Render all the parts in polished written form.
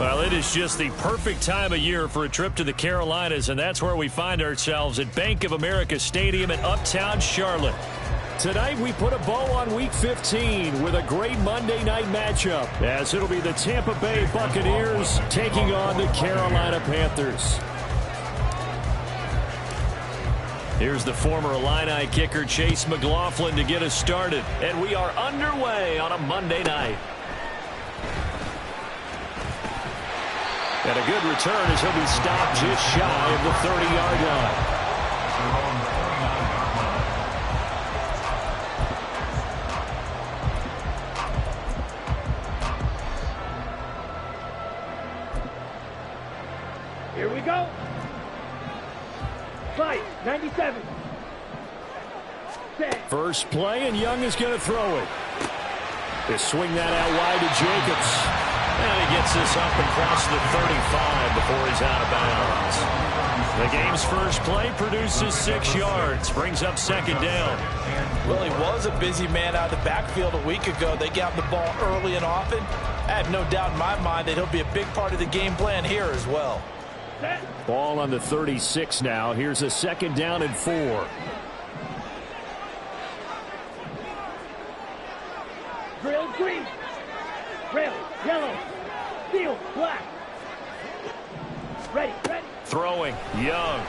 Well, it is just the perfect time of year for a trip to the Carolinas, and that's where we find ourselves at Bank of America Stadium in Uptown Charlotte. Tonight, we put a bow on Week 15 with a great Monday night matchup, as it'll be the Tampa Bay Buccaneers taking on the Carolina Panthers. Here's the former Illini kicker Chase McLaughlin to get us started, and we are underway on a Monday night. And a good return as he'll be stopped just shy of the 30-yard line. Here we go. Fight, 97. Set. First play, and Young is going to throw it. They swing that out wide to Jacobs. And he gets this up across the 35 before he's out of bounds. The game's first play produces 6 yards, brings up second down. Well, he was a busy man out of the backfield a week ago. They got the ball early and often. I have no doubt in my mind that he'll be a big part of the game plan here as well. Ball on the 36 now. Here's a second down and 4. Drill green. Rail, yellow. Steel, black. Ready, ready. Throwing, Young.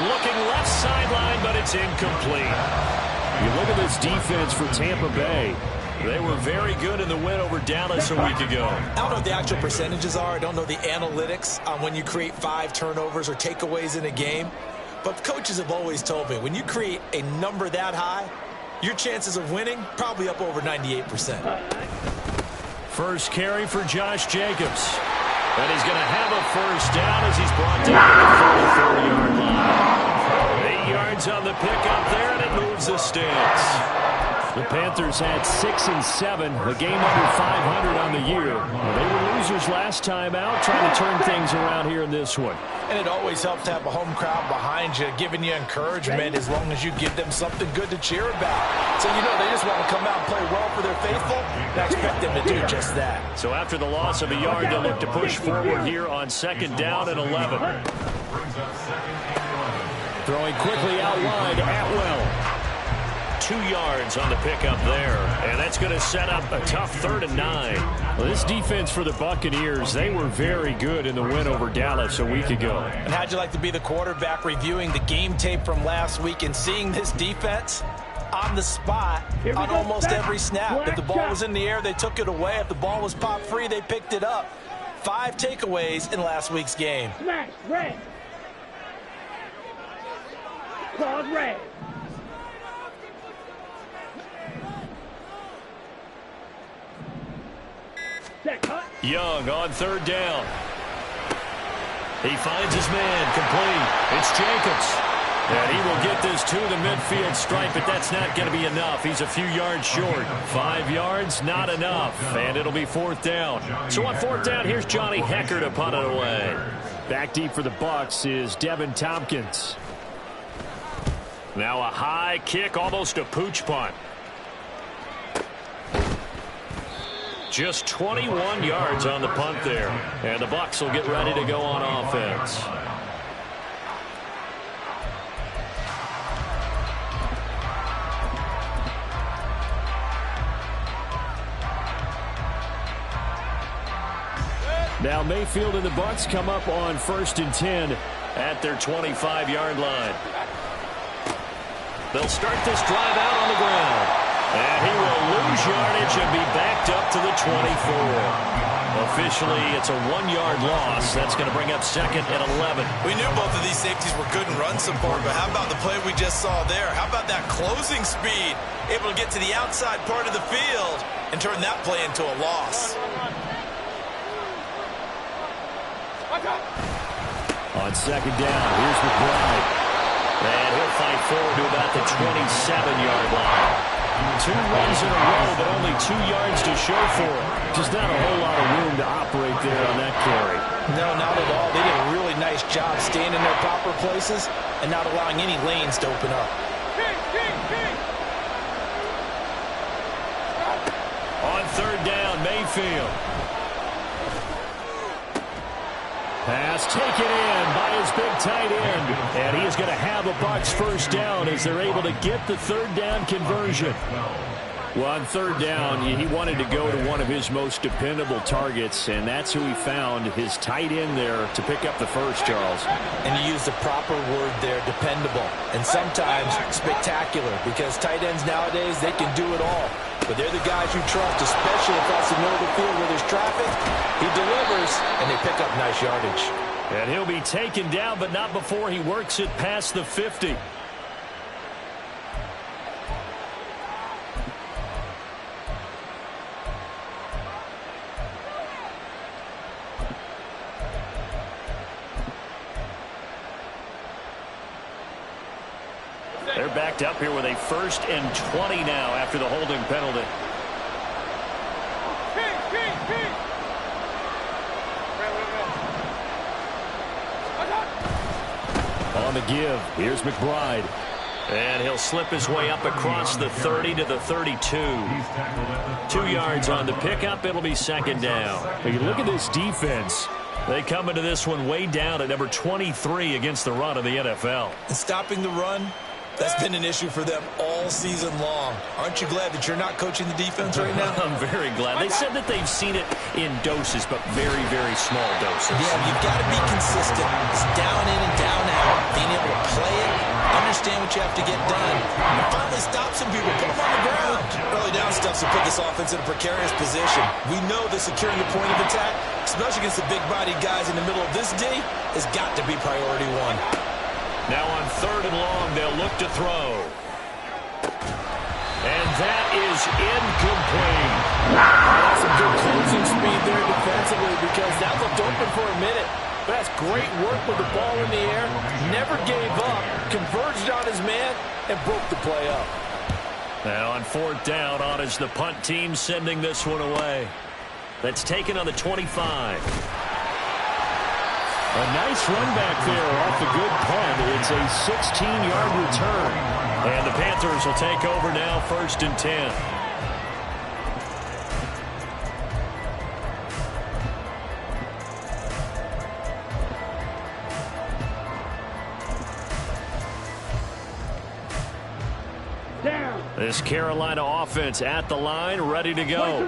Looking left sideline, but it's incomplete. You look at this defense for Tampa Bay. They were very good in the win over Dallas a week ago. I don't know what the actual percentages are. I don't know the analytics on when you create 5 turnovers or takeaways in a game. But coaches have always told me, when you create a number that high, your chances of winning probably up over 98%. First carry for Josh Jacobs. And he's going to have a first down as he's brought down to the 44-yard line. 8 yards on the pickup there, and it moves the sticks. The Panthers had 6 and 7, a game under 500 on the year. They were losers last time out, trying to turn things around here in this one. And it always helps to have a home crowd behind you, giving you encouragement as long as you give them something good to cheer about. So, you know, they just want to come out and play well for their faithful. I expect them to do just that. So after the loss of a yard, they'll look to push forward here on second down and 11. Throwing quickly out wide, Atwell. 2 yards on the pickup there, and that's going to set up a tough 3rd and 9. Well, this defense for the Buccaneers, they were very good in the win over Dallas a week ago. And how'd you like to be the quarterback reviewing the game tape from last week and seeing this defense on the spot on almost every snap? If the ball was in the air, they took it away. If the ball was popped free, they picked it up. 5 takeaways in last week's game. Smash, red. Claws red. Young on 3rd down. He finds his man, complete. It's Jacobs. And he will get this to the midfield stripe, but that's not going to be enough. He's a few yards short. 5 yards, not enough. And it'll be 4th down. So on 4th down, here's Johnny Hecker to punt it away. Back deep for the Bucs is Devin Tompkins. Now a high kick, almost a pooch punt. Just 21 yards on the punt there. And the Bucs will get ready to go on offense. Now Mayfield and the Bucs come up on 1st and 10 at their 25-yard line. They'll start this drive out on the ground. And he will lose yardage and be backed up to the 24. Officially, it's a 1-yard loss. That's going to bring up 2nd and 11. We knew both of these safeties were good in run support, but how about the play we just saw there? How about that closing speed? Able to get to the outside part of the field and turn that play into a loss. On 2nd down, here's McBride. And he'll fight forward to about the 27-yard line. 2 runs in a row, but only 2 yards to show for it. Just not a whole lot of room to operate there on that carry. No, not at all. They did a really nice job staying in their proper places and not allowing any lanes to open up. On third down, Mayfield. Pass taken in by his big tight end. And he is going to have a Bucs first down as they're able to get the third down conversion. Well, on third down, he wanted to go to one of his most dependable targets, and that's who he found, his tight end there, to pick up the first, Charles. And you used the proper word there, dependable, and sometimes spectacular, because tight ends nowadays, they can do it all. But they're the guys you trust, especially across the middle of the field where there's traffic. He delivers, and they pick up nice yardage. And he'll be taken down, but not before he works it past the 50. They're backed up here with a 1st and 20 now after the holding penalty. On the give, here's McBride. And he'll slip his way up across the 30 to the 32. 2 yards on the pickup. It'll be second down. When you look at this defense, they come into this one way down at number 23 against the run of the NFL. And stopping the run, that's been an issue for them all season long. Aren't you glad that you're not coaching the defense right now? I'm very glad. They said that they've seen it in doses, but very, very small doses. Yeah, you've got to be consistent. It's down in and down out. Being able to play it, understand what you have to get done, and finally stop some people, put them on the ground. Early down stuffs will put this offense in a precarious position. We know that securing the point of attack, especially against the big-bodied guys in the middle of this D, has got to be priority one. Now on 3rd and long, they'll look to throw. And that is incomplete. That's some good closing speed there defensively because that looked open for a minute. But that's great work with the ball in the air. Never gave up, converged on his man, and broke the play up. Now on 4th down, on is the punt team sending this one away. That's taken on the 25. A nice run back there off the good punt. It's a 16-yard return. And the Panthers will take over now, 1st and 10. Down. This Carolina offense at the line, ready to go.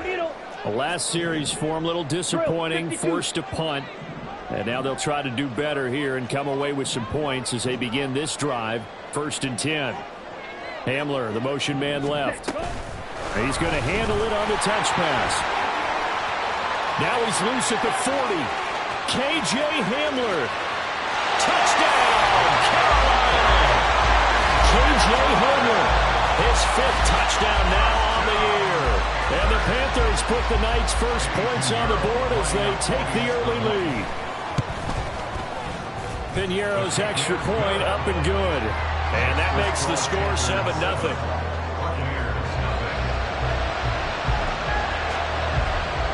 The last series for them, a little disappointing, forced to punt. And now they'll try to do better here and come away with some points as they begin this drive. 1st and 10. Hamler, the motion man left. He's going to handle it on the touch pass. Now he's loose at the 40. K.J. Hamler. Touchdown, Carolina. K.J. Hamler, his 5th touchdown now on the year. And the Panthers put the night's first points on the board as they take the early lead. Piñeiro's extra point up and good. And that makes the score 7-0.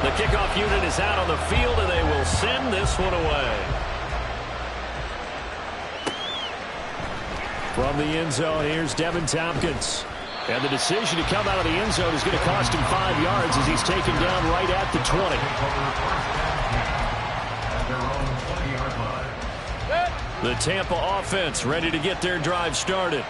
The kickoff unit is out on the field, and they will send this one away. From the end zone, here's Devin Tompkins. And the decision to come out of the end zone is going to cost him 5 yards as he's taken down right at the 20. The Tampa offense ready to get their drive started.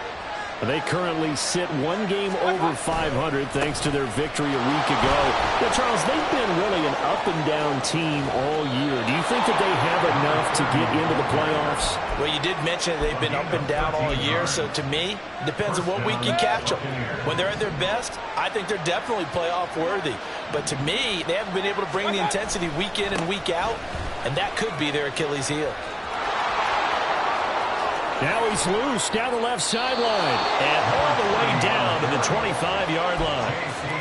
They currently sit 1 game over 500 thanks to their victory a week ago. Now, Charles, they've been really an up-and-down team all year. Do you think that they have enough to get into the playoffs? Well, you did mention they've been up and down all year, so to me, it depends on what week you catch them. When they're at their best, I think they're definitely playoff-worthy. But to me, they haven't been able to bring the intensity week in and week out, and that could be their Achilles heel. Now he's loose down the left sideline and all the way down to the 25-yard line.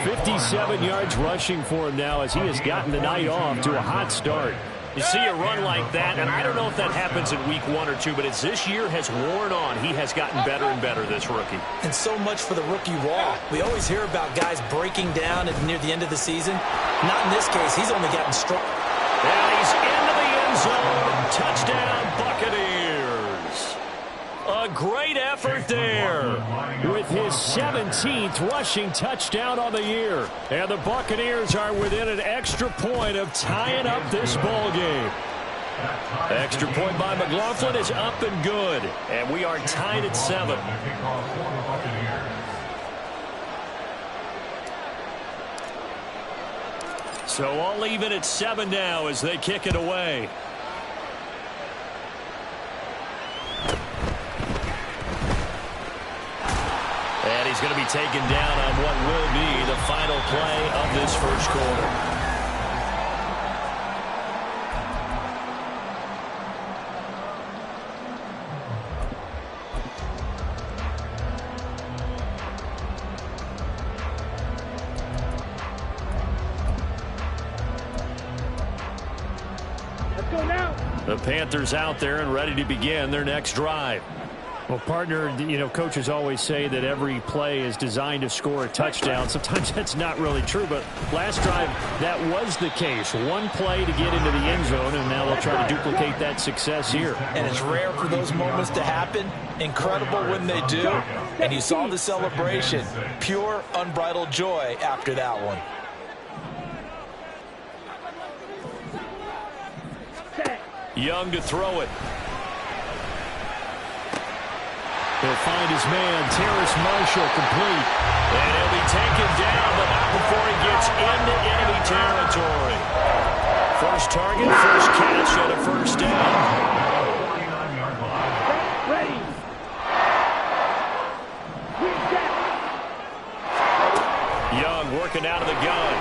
57 yards rushing for him now as he has gotten the night off to a hot start. You see a run like that, and I don't know if that happens in week 1 or 2, but as this year has worn on, he has gotten better and better, this rookie. And so much for the rookie wall. We always hear about guys breaking down near the end of the season. Not in this case. He's only gotten strong. And he's into the end zone. Touchdown, Buccaneers. A great effort there with his 17th rushing touchdown on the year. And the Buccaneers are within an extra point of tying up this ball game. Extra point by McLaughlin is up and good. And we are tied at 7. So all even at 7 now as they kick it away. And he's going to be taken down on what will be the final play of this first quarter. The Panthers out there and ready to begin their next drive. Well, partner, you know, coaches always say that every play is designed to score a touchdown. Sometimes that's not really true, but last drive, that was the case. One play to get into the end zone, and now they'll try to duplicate that success here. And it's rare for those moments to happen. Incredible when they do. And you saw the celebration. Pure, unbridled joy after that one. Young to throw it. He'll find his man, Terrace Marshall, complete. And he'll be taken down, but not before he gets into enemy territory. First target, first catch, and a first down. Ready. Young working out of the gun.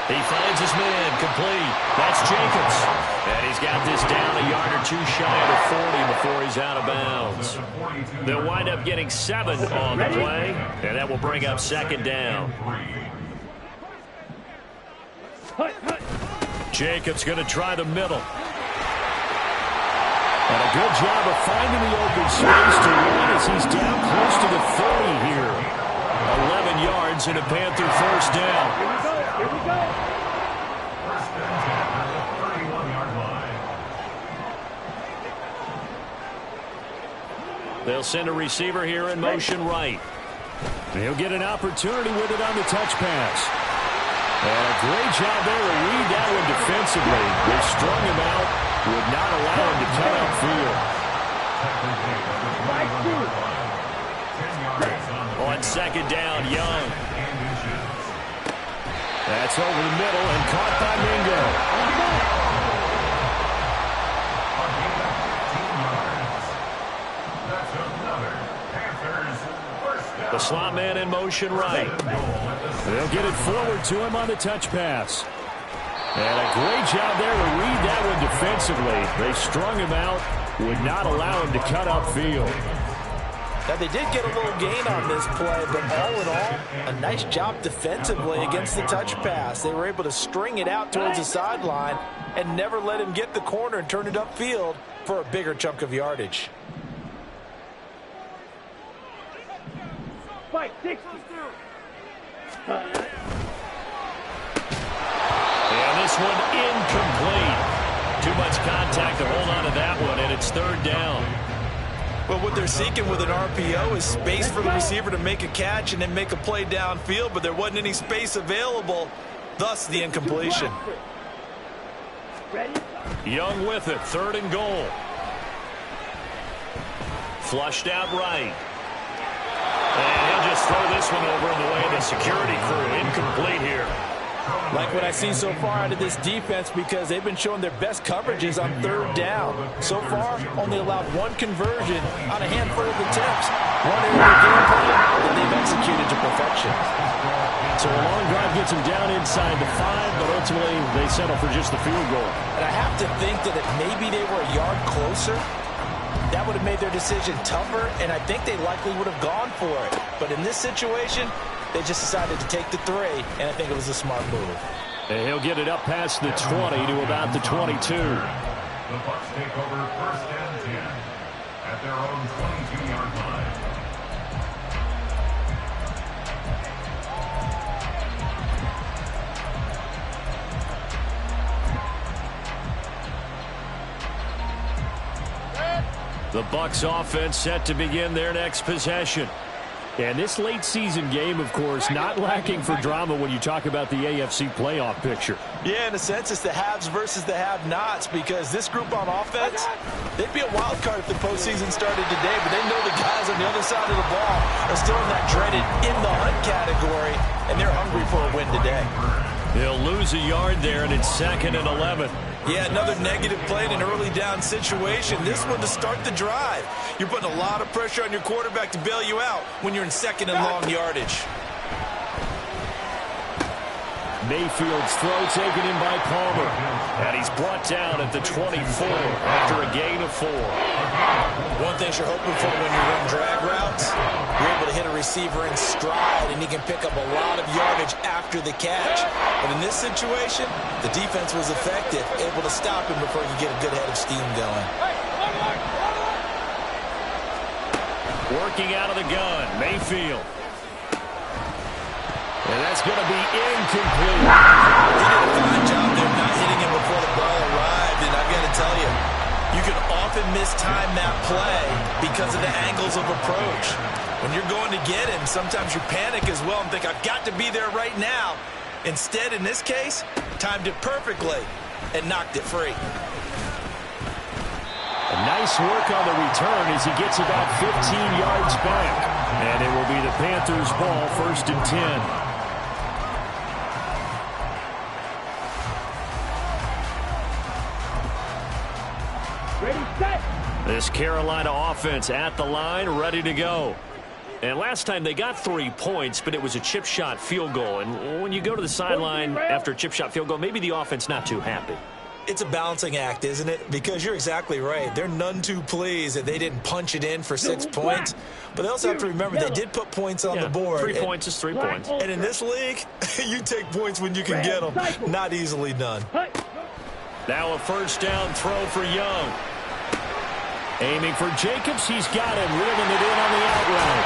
He finds his man, complete. That's Jacobs. And he's got this down a yard or two shy of the 40 before he's out of bounds. They'll wind up getting 7 on the play, and that will bring up second down. Jacobs going to try the middle. And a good job of finding the open space to run as he's down close to the 30 here. 11 yards and a Panther first down. Here we go. They'll send a receiver here in motion right. He'll get an opportunity with it on the touch pass. And a great job there to read that one defensively. They strung him out, would not allow him to cut upfield. On second down, Young. That's over the middle and caught by Mingo. The slot man in motion right. They'll get it forward to him on the touch pass. And a great job there to read that one defensively. They strung him out, would not allow him to cut upfield. Now, they did get a little gain on this play, but all in all, a nice job defensively against the touch pass. They were able to string it out towards the sideline and never let him get the corner and turn it upfield for a bigger chunk of yardage. Fight 60. And this one incomplete. Too much contact to hold on to that one, and it's third down. Well, what they're seeking with an RPO is space for the receiver to make a catch and then make a play downfield, but there wasn't any space available, thus the incompletion. Young with it, third and goal. Flushed out right. And he'll just throw this one over in the way of the security crew. Incomplete here. Like what I see so far out of this defense, because they've been showing their best coverages on third down. So far, only allowed one conversion on a handful of attempts. One area of game plan that they've executed to perfection. So a long drive gets them down inside the 5, but ultimately they settle for just the field goal. And I have to think that if maybe they were a yard closer, that would have made their decision tougher, and I think they likely would have gone for it. But in this situation, they just decided to take the 3, and I think it was a smart move. And he'll get it up past the 20 to about the 22. The Bucs take over first and 10 at their own 22-yard line. The Bucs offense set to begin their next possession. And this late season game, of course, not lacking for drama when you talk about the AFC playoff picture. Yeah, in a sense, it's the haves versus the have-nots, because this group on offense, they'd be a wild card if the postseason started today, but they know the guys on the other side of the ball are still in that dreaded in-the-hunt category, and they're hungry for a win today. They'll lose a yard there, and it's 2nd and 11. Yeah, another negative play in an early down situation. This one to start the drive. You're putting a lot of pressure on your quarterback to bail you out when you're in 2nd and long yardage. Mayfield's throw taken in by Palmer. And he's brought down at the 24 after a gain of 4. One thing you're hoping for when you run drag routes, you're able to hit a receiver in stride, and he can pick up a lot of yardage after the catch. But in this situation, the defense was effective, able to stop him before he could get a good head of steam going. Working out of the gun, Mayfield. And that's going to be incomplete. He did a fine job there not hitting him before the ball arrived, and I've got to tell you, you can often mistime that play because of the angles of approach. When you're going to get him, sometimes you panic as well and think, I've got to be there right now. Instead, in this case, timed it perfectly and knocked it free. A nice work on the return as he gets about 15 yards back. And it will be the Panthers' ball, 1st and 10. This Carolina offense at the line, ready to go. And last time they got 3 points, but it was a chip shot field goal. And when you go to the sideline after a chip shot field goal, maybe the offense not too happy. It's a balancing act, isn't it? Because you're exactly right. They're none too pleased that they didn't punch it in for 6 points. But they also have to remember they did put points on the board. 3 points is 3 points. And in this league, you take points when you can get them. Not easily done. Now a 1st down throw for Young. Aiming for Jacobs. He's got him, reeling it in on the out route.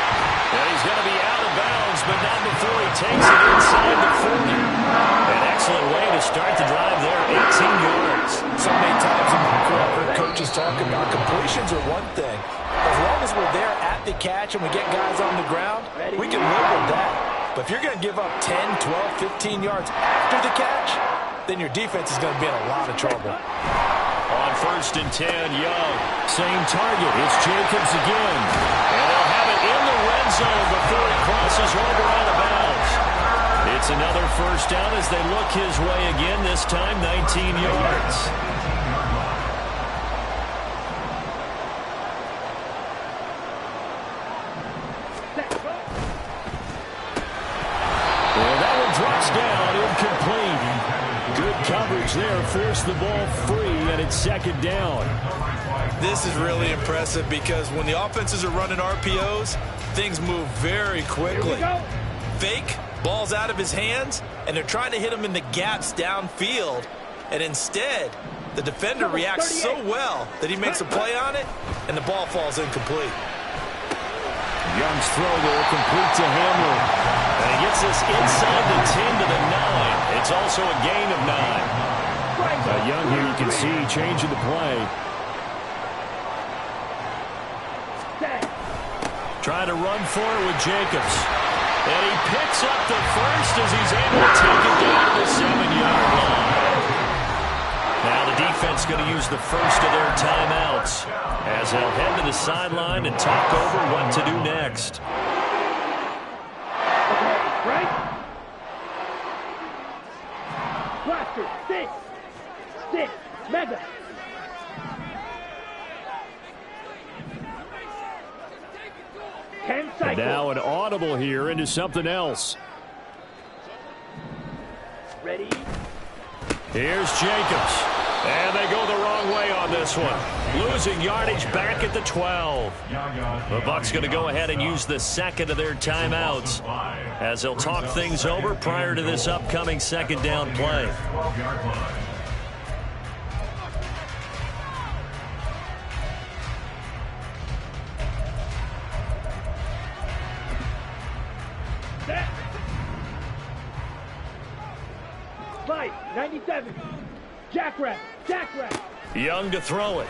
And he's going to be out of bounds, but not before he takes it inside the 40. An excellent way to start the drive there, 18 yards. So many times in my career, I've heard coaches talk about completions are one thing. As long as we're there at the catch and we get guys on the ground, we can live with that. But if you're going to give up 10, 12, 15 yards after the catch, then your defense is going to be in a lot of trouble. On 1st and 10, Young. Same target. It's Jacobs again. And they'll have it in the red zone before he crosses over out of bounds. It's another 1st down as they look his way again, this time 19 yards. Well, that one drops down, incomplete. Good coverage there, forced the ball free, and it's 2nd down. This is really impressive because when the offenses are running RPOs, things move very quickly. Fake, ball's out of his hands, and they're trying to hit him in the gaps downfield. And instead, the defender reacts so well that he makes a play on it, and the ball falls incomplete. Young's throw there, complete to Hamlin. And he gets this inside the 10 to the 9. It's also a gain of 9. Young here, you can see, changing the play. Trying to run for it with Jacobs. And he picks up the first as he's able to take it down to the 7-yard line. Now the defense going to use the first of their timeouts as they'll head to the sideline and talk over what to do next. Right? Blaster, stick, mega. And now an audible here into something else. Ready? Here's Jacobs. And they go the wrong way on this one. Losing yardage back at the 12. The Bucs going to go ahead and use the 2nd of their timeouts as they'll talk things over prior to this upcoming 2nd down play. Fight, 97. Jackrabbit. Young to throw it.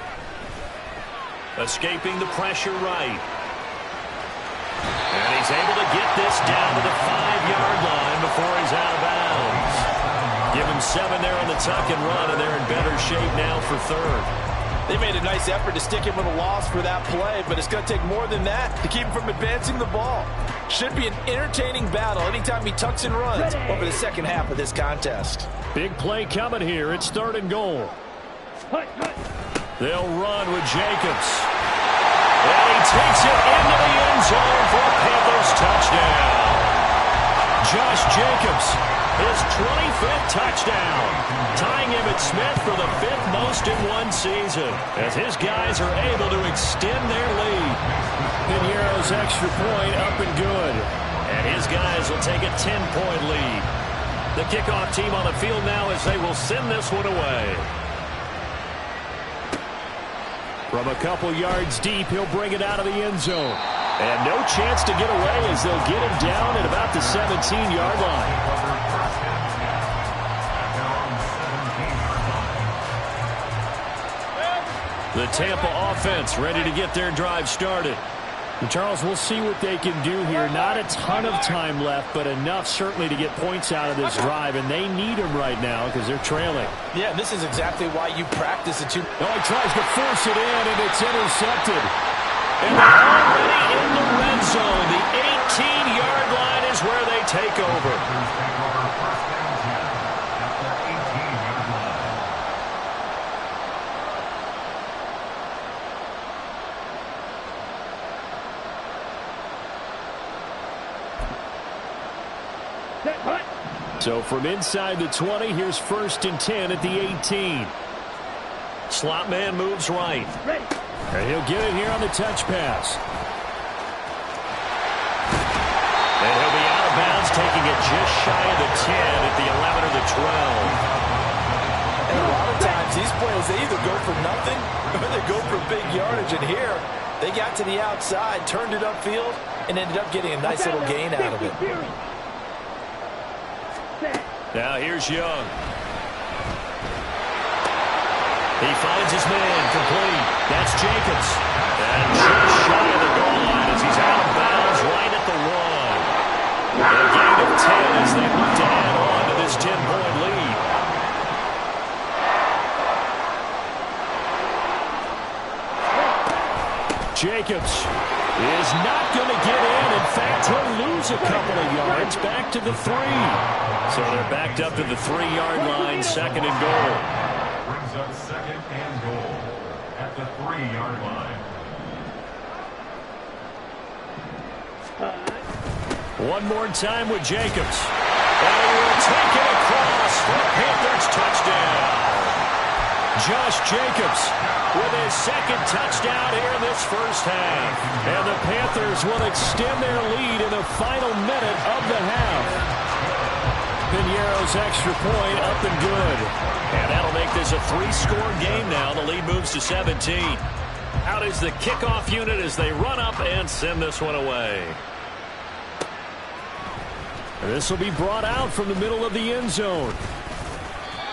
Escaping the pressure right. And he's able to get this down to the 5-yard line before he's out of bounds. Give him 7 there on the tuck and run, and they're in better shape now for third. They made a nice effort to stick him with a loss for that play, but it's going to take more than that to keep him from advancing the ball. Should be an entertaining battle anytime he tucks and runs over the second half of this contest. Big play coming here. It's 3rd and goal. They'll run with Jacobs. And he takes it into the end zone for a Panthers touchdown. Josh Jacobs, his 25th touchdown, tying Emmitt Smith for the 5th most in one season, as his guys are able to extend their lead. Pinheiro's extra point up and good. And his guys will take a 10-point lead. The kickoff team on the field now as they will send this one away. From a couple yards deep, he'll bring it out of the end zone. And no chance to get away as they'll get him down at about the 17-yard line. The Tampa offense ready to get their drive started. And Charles, we'll see what they can do here. Not a ton of time left, but enough certainly to get points out of this drive, and they need them right now because they're trailing. Yeah, this is exactly why you practice the two. Oh, he tries to force it in, and it's intercepted. And they're already in the red zone. The 18-yard line is where they take over. So from inside the 20, here's 1st and 10 at the 18. Slot man moves right. And he'll get it here on the touch pass. And he'll be out of bounds, taking it just shy of the 10 at the 11 or the 12. And a lot of times, these plays, they either go for nothing or they go for big yardage. And here, they got to the outside, turned it upfield, and ended up getting a nice little gain out of it. Now here's Young. He finds his man complete. That's Jacobs. And just shy of the goal line as he's out of bounds right at the 1. A gain of 10 as they look to add on to this 10-point lead. Jacobs is not going to get in. In fact, he'll lose a couple of yards back to the 3. So they're backed up to the 3-yard line, 2nd and goal. Brings up 2nd and goal at the 3-yard line. One more time with Jacobs. And he will take it across for a Panthers touchdown. Josh Jacobs with his 2nd touchdown here in this first half. And the Panthers will extend their lead in the final minute of the half. Pinheiro's extra point up and good. And that'll make this a 3-score game now. The lead moves to 17. Out is the kickoff unit as they run up and send this one away. This will be brought out from the middle of the end zone.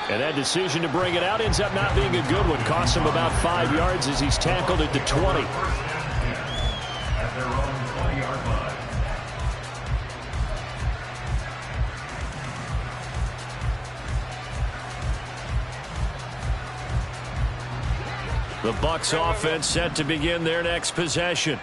And that decision to bring it out ends up not being a good one. Costs him about 5 yards as he's tackled at the 20. At their own 20-yard line. The Bucs offense set to begin their next possession.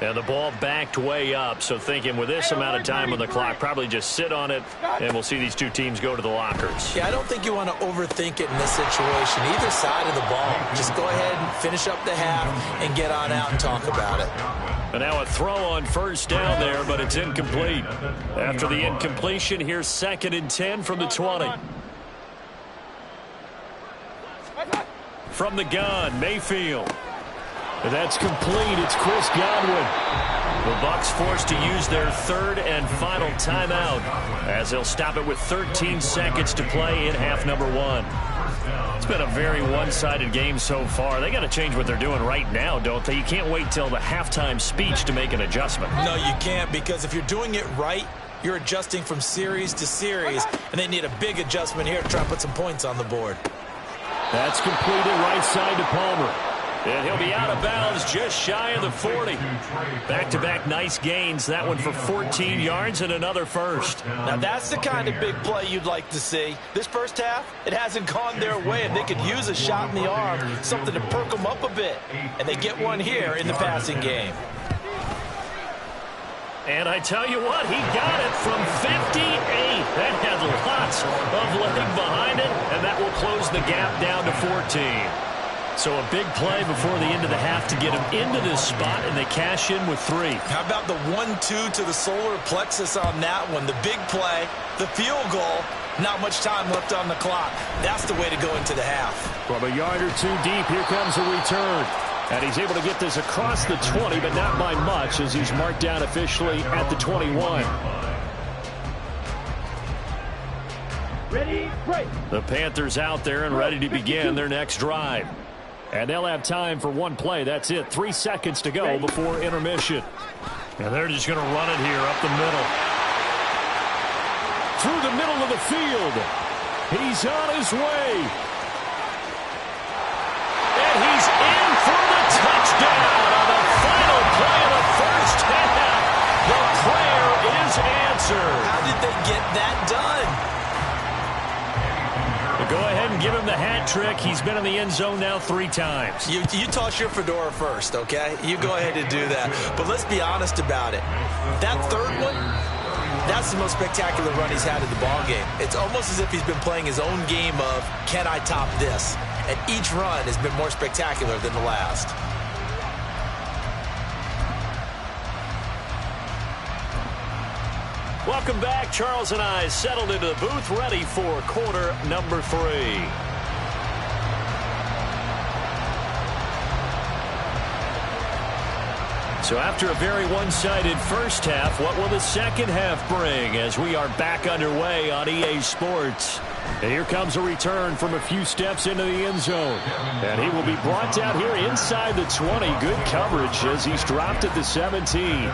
And the ball backed way up, so thinking with this amount of time on the clock, probably just sit on it, and we'll see these two teams go to the lockers. Yeah, I don't think you want to overthink it in this situation. Either side of the ball. Just go ahead and finish up the half and get on out and talk about it. And now a throw on 1st down there, but it's incomplete. After the incompletion, here's 2nd and 10 from the 20. From the gun, Mayfield. And that's complete. It's Chris Godwin. The Bucs forced to use their 3rd and final timeout as they'll stop it with 13 seconds to play in half number 1. It's been a very one-sided game so far. They got to change what they're doing right now, don't they? You can't wait till the halftime speech to make an adjustment. No, you can't, because if you're doing it right, you're adjusting from series to series, and they need a big adjustment here to try and put some points on the board. That's completed right side to Palmer. And he'll be out of bounds just shy of the 40. Back-to-back nice gains. That one for 14 yards and another first. Now that's the kind of big play you'd like to see. This first half, it hasn't gone their way, and they could use a shot in the arm, something to perk them up a bit. And they get one here in the passing game. And I tell you what, he got it from 58. That had lots of leg behind it, and that will close the gap down to 14. So a big play before the end of the half to get him into this spot, and they cash in with 3. How about the 1-2 to the solar plexus on that one? The big play, the field goal, not much time left on the clock. That's the way to go into the half. From a yard or two deep, here comes a return. And he's able to get this across the 20, but not by much, as he's marked down officially at the 21. Ready, break. The Panthers out there and ready to begin their next drive. And they'll have time for one play. That's it. 3 seconds to go before intermission. And they're just going to run it here up the middle. Through the middle of the field. He's on his way. And he's in for the touchdown on the final play of the first half. The prayer is answered. How did they get that done? Go ahead and give him the hat trick. He's been in the end zone now 3 times. You toss your fedora first, okay? You go ahead and do that. But let's be honest about it. That third one, that's the most spectacular run he's had in the ballgame. It's almost as if he's been playing his own game of, can I top this? And each run has been more spectacular than the last. Welcome back. Charles and I settled into the booth, ready for quarter number 3. So after a very one-sided first half, what will the second half bring as we are back underway on EA Sports? And here comes a return from a few steps into the end zone. And he will be brought down here inside the 20. Good coverage as he's dropped at the 17.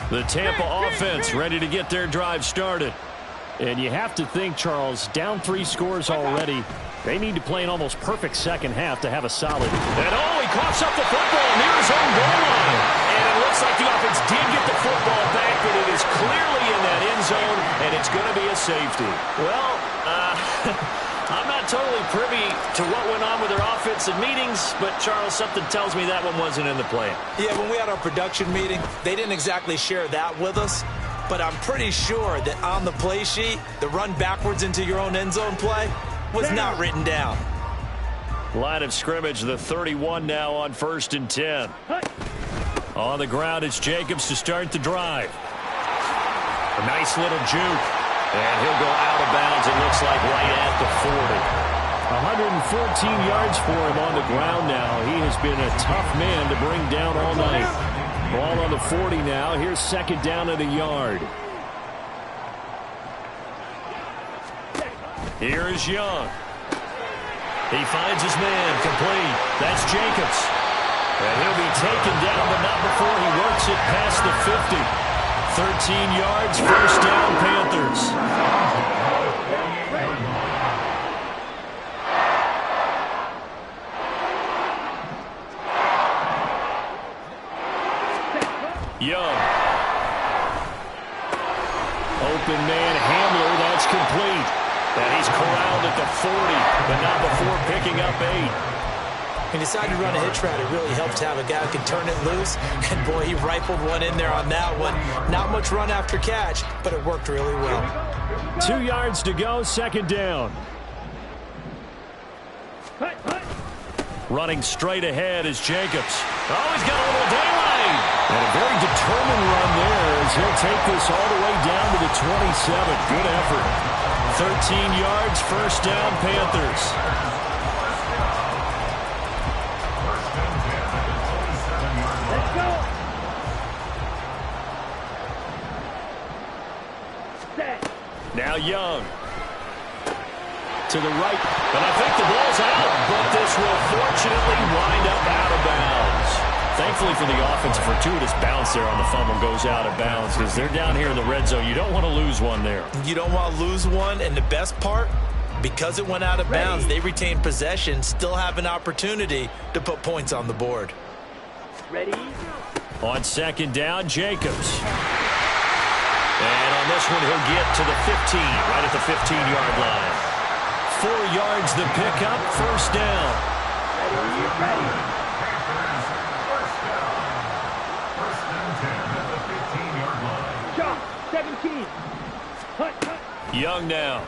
The Tampa offense ready to get their drive started. And you have to think, Charles, down 3 scores already. They need to play an almost perfect second half to have a solid. And he coughs up the football near his own goal line. And it looks like the offense did get the football back, but it is clearly in that end zone, and it's going to be a safety. Well, I'm not totally privy to what went on with their offensive meetings, but, Charles, something tells me that one wasn't in the plan. Yeah, when we had our production meeting, they didn't exactly share that with us, but I'm pretty sure that on the play sheet, the run backwards into your own end zone play was not written down. Line of scrimmage, the 31 now on 1st and 10. On the ground, it's Jacobs to start the drive. A nice little juke. And he'll go out of bounds, it looks like, right at the 40. 114 yards for him on the ground now. He has been a tough man to bring down all night. Ball on the 40 now. Here's second down at a yard. Here is Young. He finds his man, complete. That's Jacobs. And he'll be taken down, but not before he works it past the 50. 13 yards, first down, Panthers. Young. Open man, Hamler, that's complete. And he's corralled at the 40, but not before picking up 8. He decided to run a hitch route. It really helped to have a guy who can turn it loose. And, boy, he rifled one in there on that one. Not much run after catch, but it worked really well. 2 yards to go, second down. Running straight ahead is Jacobs. Oh, he's got a little daylight. And a very determined run there as he'll take this all the way down to the 27. Good effort. 13 yards, first down, Panthers. Now Young. To the right. And I think the ball's out. But this will fortunately wind up out of bounds. Thankfully for the offense, a fortuitous bounce there on the fumble goes out of bounds because they're down here in the red zone. You don't want to lose one there. You don't want to lose one, and the best part, because it went out of bounds, they retained possession, still have an opportunity to put points on the board. Ready? On second down, Jacobs. And on this one, he'll get to the 15, right at the 15-yard line. 4 yards the pickup, first down. Ready? Panthers, first down. First and 10 at the 15-yard line. Shot, 17. Cut. Young now.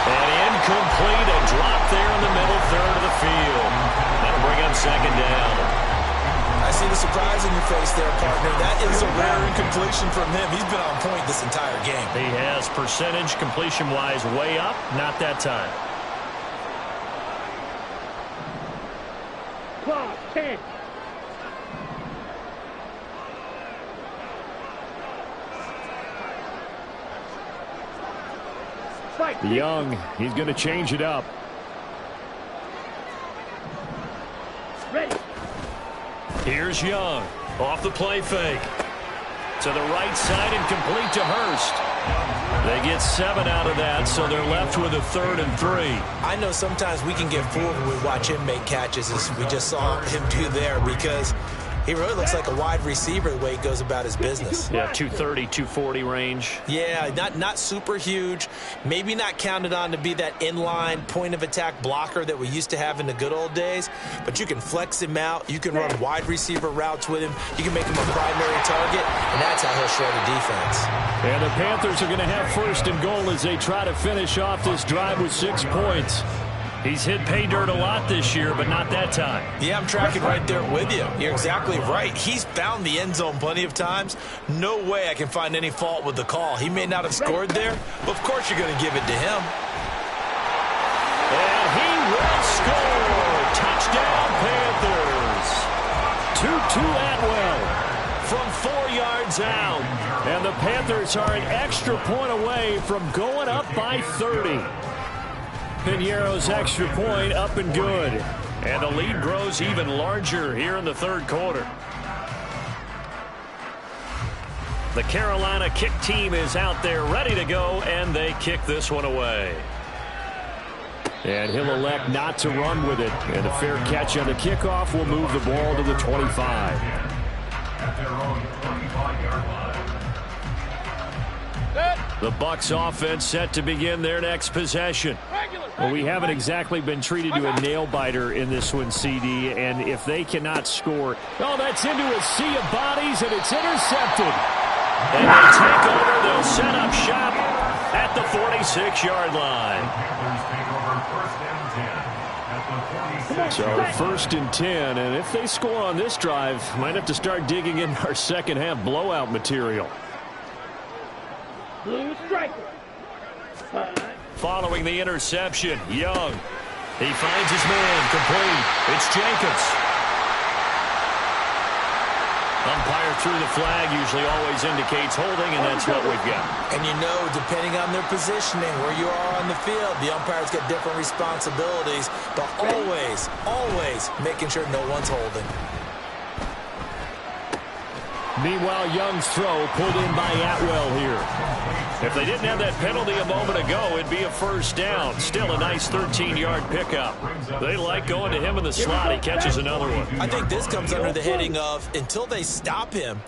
And incomplete, a drop there in the middle third of the field. That'll bring up second down. I see the surprise in your face there, partner. That is a rare incompletion from him. He's been on point this entire game. He has percentage completion-wise way up, not that time. Clock, 10. Fight. Young, he's going to change it up. Ready. Here's Young. Off the play fake. To the right side and complete to Hurst. They get 7 out of that, so they're left with a 3rd and 3. I know sometimes we can get fooled when we watch him make catches, as we just saw him do there, because he really looks like a wide receiver the way he goes about his business. Yeah, 230, 240 range. Yeah, not super huge. Maybe not counted on to be that inline point-of-attack blocker that we used to have in the good old days. But you can flex him out. You can run wide receiver routes with him. You can make him a primary target, and that's how he'll shred a defense. And the Panthers are going to have first and goal as they try to finish off this drive with 6 points. He's hit pay dirt a lot this year, but not that time. Yeah, I'm tracking right there with you. You're exactly right. He's found the end zone plenty of times. No way I can find any fault with the call. He may not have scored there, but of course you're going to give it to him. And he will score. Touchdown, Panthers. 2-2 Atwell from 4 yards out. And the Panthers are an extra point away from going up by 30. Piñeiro's extra point up and good. And the lead grows even larger here in the third quarter. The Carolina kick team is out there ready to go, and they kick this one away. And he'll elect not to run with it. And a fair catch on the kickoff will move the ball to the 25. At their own 25-yard line. The Bucs offense set to begin their next possession. Well, we haven't exactly been treated to a nail-biter in this one, CD, and if they cannot score, oh, that's into a sea of bodies, and it's intercepted. And they take over. They'll set up shop at the 46-yard line. So first and 10, and if they score on this drive, might have to start digging in our second-half blowout material. Blue striker. Following the interception, Young. He finds his man, complete. It's Jacobs. Umpire threw the flag, usually always indicates holding, and that's what we've got. And you know, depending on their positioning, where you are on the field, the umpires get different responsibilities, but always making sure no one's holding. Meanwhile, Young's throw pulled in by Atwell here. If they didn't have that penalty a moment ago, it'd be a first down. Still a nice 13-yard pickup. They like going to him in the slot. He catches another one. I think this comes under the heading of, until they stop him,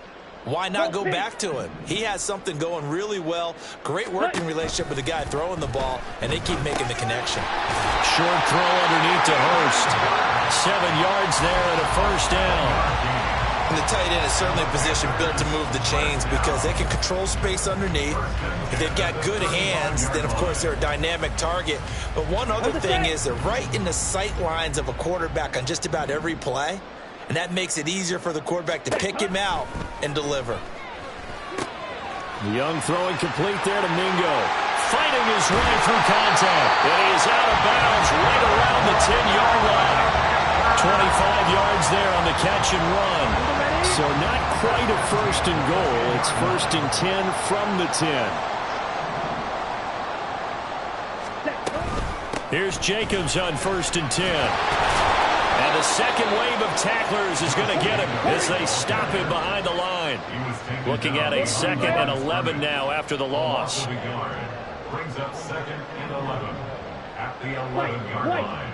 why not go back to him? He has something going really well. Great working relationship with the guy throwing the ball, and they keep making the connection. Short throw underneath to Hurst. 7 yards there and a first down. And the tight end is certainly a position built to move the chains because they can control space underneath. If they've got good hands, then, of course, they're a dynamic target. But one other thing is they're right in the sight lines of a quarterback on just about every play, and that makes it easier for the quarterback to pick him out and deliver. Young throwing complete there to Mingo. Fighting his way through contact. And he is out of bounds right around the 10-yard line. 25 yards there on the catch and run. So not quite a first and goal. It's first and 10 from the 10. Here's Jacobs on first and 10. And And the second wave of tacklers is going to get him as they stop him behind the line. Looking at a 2nd and 11 now after the loss. Brings up 2nd and 11 at the 11-yard line.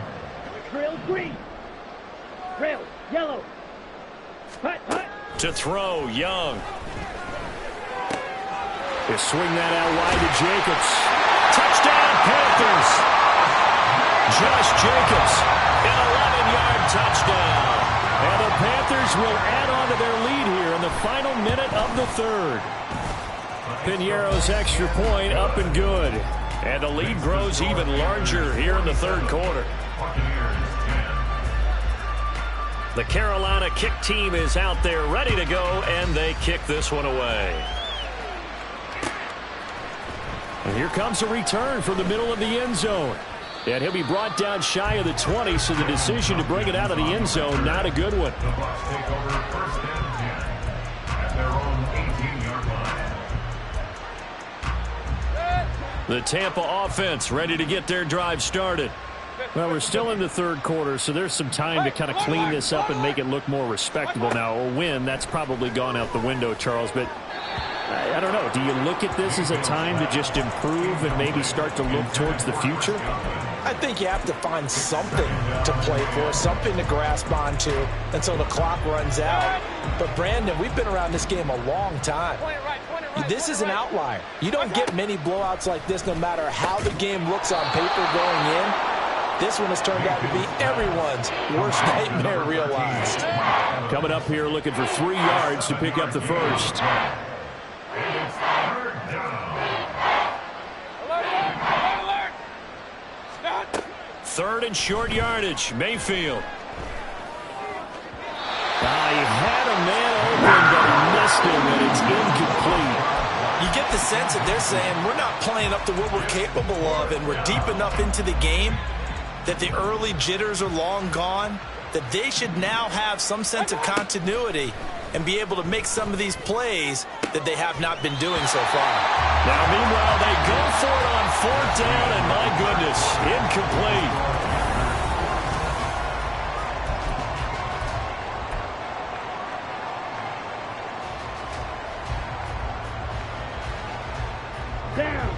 Trail green. Trail yellow. Hut, hut. To throw, Young. They swing that out wide to Jacobs. Touchdown, Panthers. Josh Jacobs, an 11-yard touchdown. And the Panthers will add on to their lead here in the final minute of the 3rd. Piñeiro's extra point up and good. And the lead grows even larger here in the 3rd quarter. The Carolina kick team is out there ready to go, and they kick this one away. And here comes a return from the middle of the end zone. And he'll be brought down shy of the 20, so the decision to bring it out of the end zone, not a good one. The Bucs take over 1st and 10 at their own 18-yard line. The Tampa offense ready to get their drive started. Well, we're still in the 3rd quarter, so there's some time to kind of clean this up and make it look more respectable. Now, a win, that's probably gone out the window, Charles, but I don't know. Do you look at this as a time to just improve and maybe start to look towards the future? I think you have to find something to play for, something to grasp onto until the clock runs out. But, Brandon, we've been around this game a long time. This is an outlier. You don't get many blowouts like this no matter how the game looks on paper going in. This one has turned out to be everyone's worst nightmare realized. Coming up here looking for 3 yards to pick up the 1st. 3rd and short yardage. Mayfield. He had a man open, but he missed him, and it's incomplete. You get the sense that they're saying we're not playing up to what we're capable of, and we're deep enough into the game that the early jitters are long gone, that they should now have some sense of continuity and be able to make some of these plays that they have not been doing so far. Now, meanwhile, they go for it on 4th down, and my goodness, incomplete. Down.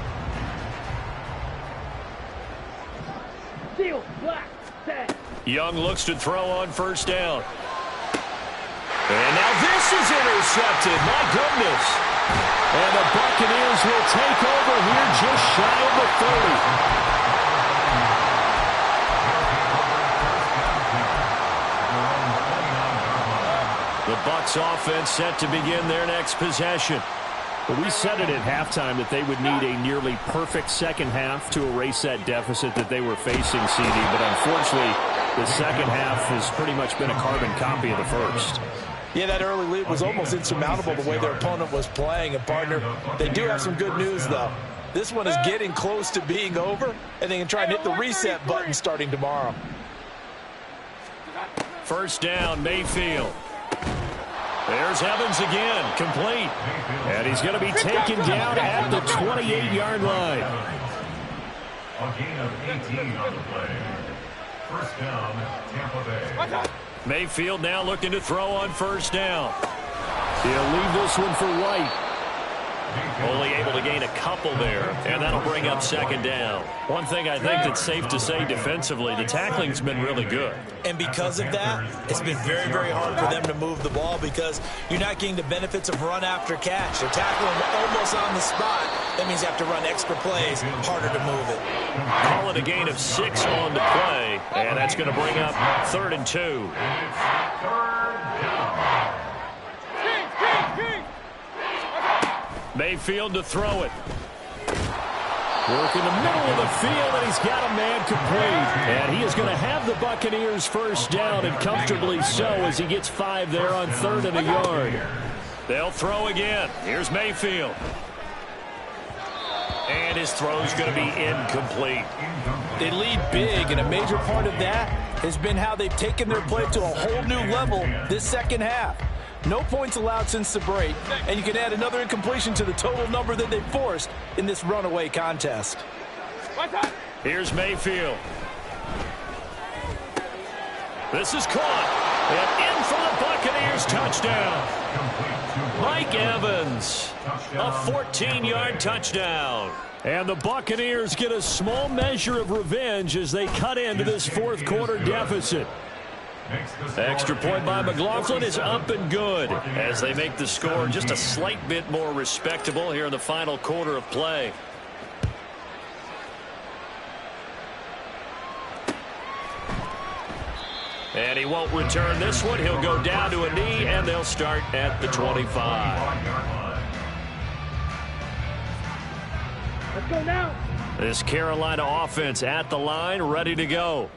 Seal, black, set. Young looks to throw on 1st down. And now this is intercepted. My goodness. And the Buccaneers will take over here just shy of the 30. The Bucs offense set to begin their next possession. But we said it at halftime that they would need a nearly perfect second half to erase that deficit that they were facing, CD. But unfortunately, the second half has pretty much been a carbon copy of the first. Yeah, that early lead was almost insurmountable the way their opponent was playing. And, partner, they do have some good news, though. This one is getting close to being over, and they can try and hit the reset button starting tomorrow. 1st down, Mayfield. There's Evans again, complete. And he's going to be taken down at the 28-yard line. A gain of 18 on the play. 1st down, Tampa Bay. Mayfield now looking to throw on 1st down. He'll leave this one for White. Only able to gain a couple there, and that'll bring up 2nd down. One thing I think that's safe to say defensively, the tackling's been really good. And because of that, it's been very, very hard for them to move the ball because you're not getting the benefits of run after catch. They're tackling almost on the spot. That means you have to run extra plays, harder to move it. Call it a gain of 6 on the play, and that's going to bring up 3rd and 2. And it's 3rd down. Mayfield to throw it. Work in the middle of the field, and he's got a man complete. And he is going to have the Buccaneers 1st down, and comfortably so as he gets 5 there on 3rd and a yard. They'll throw again. Here's Mayfield. And his throw's going to be incomplete. They lead big, and a major part of that has been how they've taken their play to a whole new level this second half. No points allowed since the break, and you can add another incompletion to the total number that they forced in this runaway contest. Here's Mayfield. This is caught. And in for the Buccaneers touchdown. Mike Evans, a 14-yard touchdown. And the Buccaneers get a small measure of revenge as they cut into this fourth quarter deficit. Extra point by McLaughlin is up and good as they make the score just a slight bit more respectable here in the final quarter of play. And he won't return this one. He'll go down to a knee, and they'll start at the 25. Let's go now. This Carolina offense at the line, ready to go.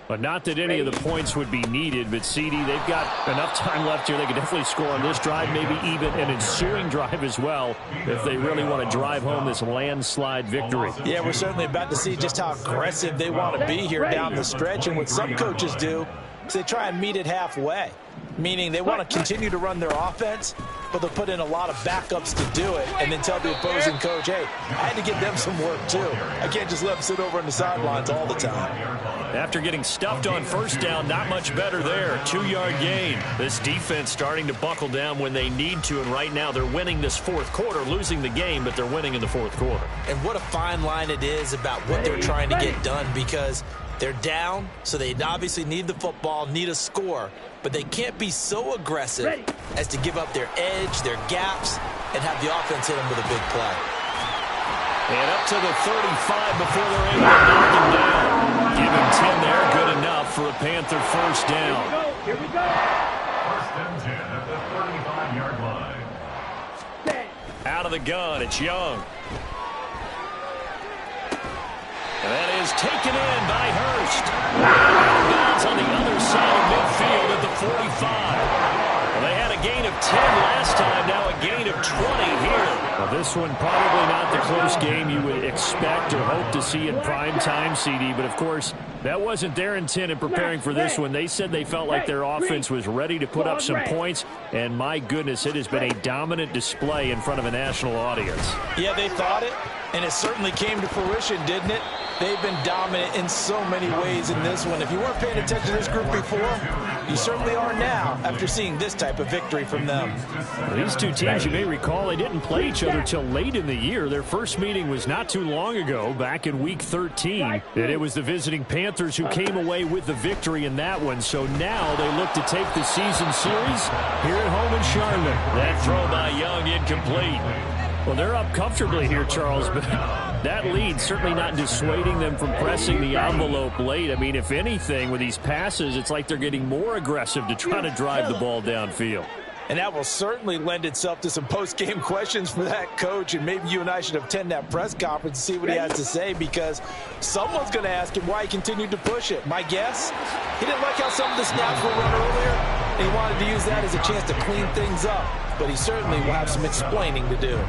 But not that any of the points would be needed, but CD, they've got enough time left here. They could definitely score on this drive, maybe even an ensuing drive as well, if they really want to drive home this landslide victory. Yeah, we're certainly about to see just how aggressive they want to be here down the stretch. And what some coaches do is they try and meet it halfway, meaning they want to continue to run their offense, but they'll put in a lot of backups to do it and then tell the opposing coach, hey, I had to give them some work too. I can't just let them sit over on the sidelines all the time. After getting stuffed on first down, not much better there. 2-yard gain. This defense starting to buckle down when they need to, and right now they're winning this fourth quarter, losing the game, but they're winning in the fourth quarter. And what a fine line it is about what they're trying to get done, because they're down, so they obviously need the football, need a score, but they can't be so aggressive as to give up their edge, their gaps, and have the offense hit them with a big play. And up to the 35 before they're able to knock him down. Give him 10 there, good enough for a Panther first down. Here we go. First and 10 at the 35-yard line. Out of the gun, it's Young. And that is taken in by Hurst. Out of bounds on the other side of midfield at the 45. Well, they had a gain of 10 last time, now a gain of 20 here. Well, this one probably not the close game you would expect or hope to see in prime time, CD. But, of course, that wasn't their intent in preparing for this one. They said they felt like their offense was ready to put up some points. And, my goodness, it has been a dominant display in front of a national audience. Yeah, they thought it, and it certainly came to fruition, didn't it? They've been dominant in so many ways in this one. If you weren't paying attention to this group before, you certainly are now after seeing this type of victory from them. Well, these two teams, you may recall, they didn't play each other till late in the year. Their first meeting was not too long ago, back in Week 13. And it was the visiting Panthers who came away with the victory in that one. So now they look to take the season series here at home in Charlotte. That throw by Young incomplete. Well, they're up comfortably here, Charles, but that lead certainly not dissuading them from pressing the envelope late. I mean, if anything, with these passes, it's like they're getting more aggressive to try to drive the ball downfield. And that will certainly lend itself to some post-game questions for that coach, and maybe you and I should attend that press conference and see what he has to say, because someone's going to ask him why he continued to push it. My guess, he didn't like how some of the snaps were run earlier, and he wanted to use that as a chance to clean things up. But he certainly will have some explaining to do.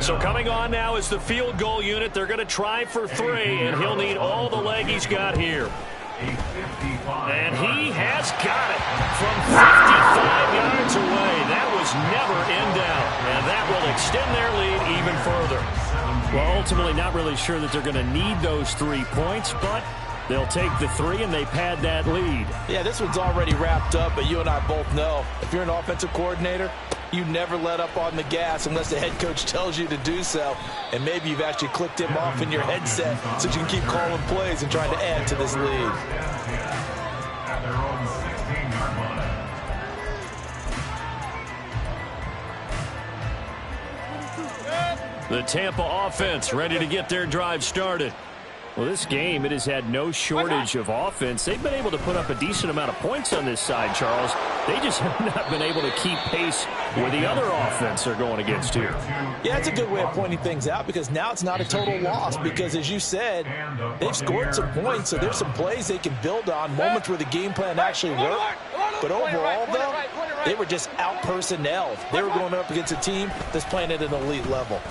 So coming on now is the field goal unit. They're going to try for 3, and he'll need all the leg he's got here. And he has got it from 55 yards away. That was never in doubt, and that will extend their lead even further. Well, ultimately not really sure that they're going to need those 3 points, but they'll take the 3, and they pad that lead. Yeah, this one's already wrapped up, but you and I both know if you're an offensive coordinator, you never let up on the gas unless the head coach tells you to do so. And maybe you've actually clicked him off in your headset so you can keep calling plays and trying to add to this lead. At their own 16-yard line. The Tampa offense ready to get their drive started. Well, this game, it has had no shortage of offense. They've been able to put up a decent amount of points on this side, Charles. They just have not been able to keep pace with the other offense they're going against here. Yeah, that's a good way of pointing things out, because now it's not a total loss, because as you said, they've scored some points, so there's some plays they can build on, moments where the game plan actually worked. But overall, though, they were just out-personnelled. They were going up against a team that's playing at an elite level.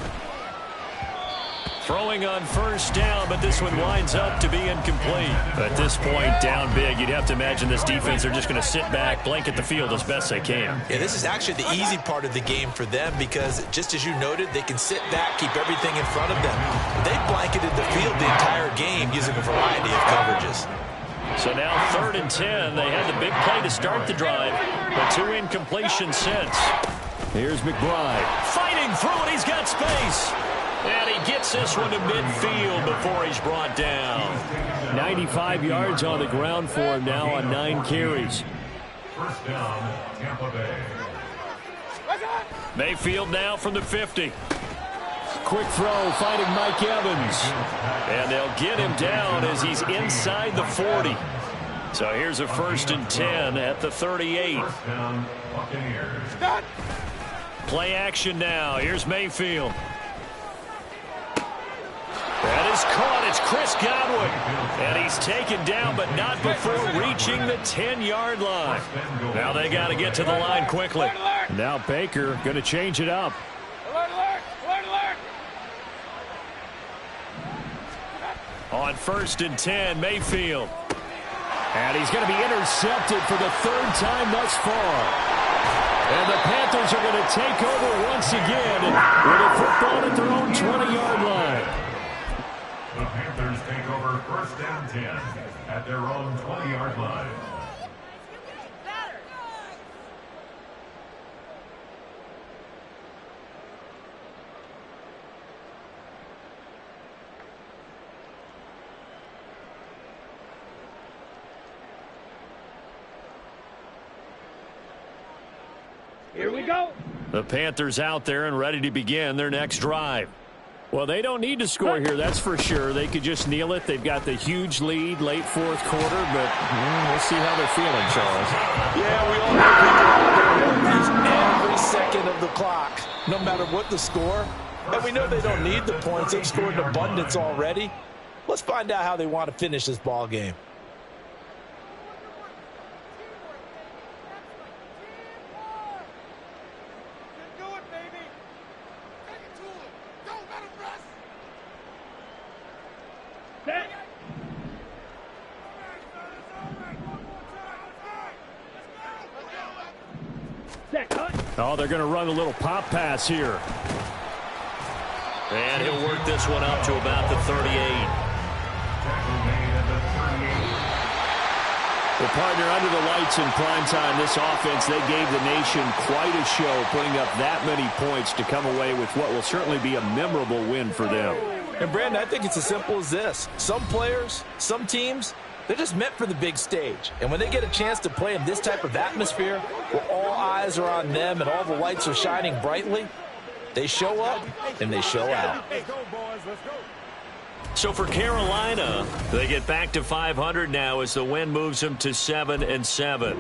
Throwing on first down, but this one winds up to be incomplete. At this point, down big, you'd have to imagine this defense are just going to sit back, blanket the field as best they can. Yeah, this is actually the easy part of the game for them, because just as you noted, they can sit back, keep everything in front of them. They blanketed the field the entire game using a variety of coverages. So now 3rd and 10. They had the big play to start the drive, but 2 incompletions since. Here's McBride. Fighting through it. He's got space. And he gets this one to midfield before he's brought down. 95 yards on the ground for him now on 9 carries. First down, Tampa Bay. Mayfield now from the 50. Quick throw, fighting Mike Evans. And they'll get him down as he's inside the 40. So here's a 1st and 10 at the 38. First down, Buccaneers. Play action now. Here's Mayfield. That is caught. It's Chris Godwin. And he's taken down, but not before reaching the 10-yard line. Now they got to get to the line quickly. Now Baker going to change it up. On 1st and 10, Mayfield. And he's going to be intercepted for the 3rd time thus far. And the Panthers are going to take over once again with a football at their own 20-yard line. The Panthers take over 1st down 10 at their own 20-yard line. Here we go. The Panthers out there and ready to begin their next drive. Well, they don't need to score here, that's for sure. They could just kneel it. They've got the huge lead, late 4th quarter, but we'll see how they're feeling, Charles. Yeah, we all know people use every second of the clock, no matter what the score. And we know they don't need the points. They've scored in abundance already. Let's find out how they want to finish this ball game. Oh, they're going to run a little pop pass here. And he'll work this one up to about the 38. Well, partner, under the lights in primetime, this offense, they gave the nation quite a show, putting up that many points to come away with what will certainly be a memorable win for them. And, Brandon, I think it's as simple as this. Some players, some teams, they're just meant for the big stage. And when they get a chance to play in this type of atmosphere, where all eyes are on them and all the lights are shining brightly, they show up and they show out. So for Carolina, they get back to 500 now as the win moves them to 7-7.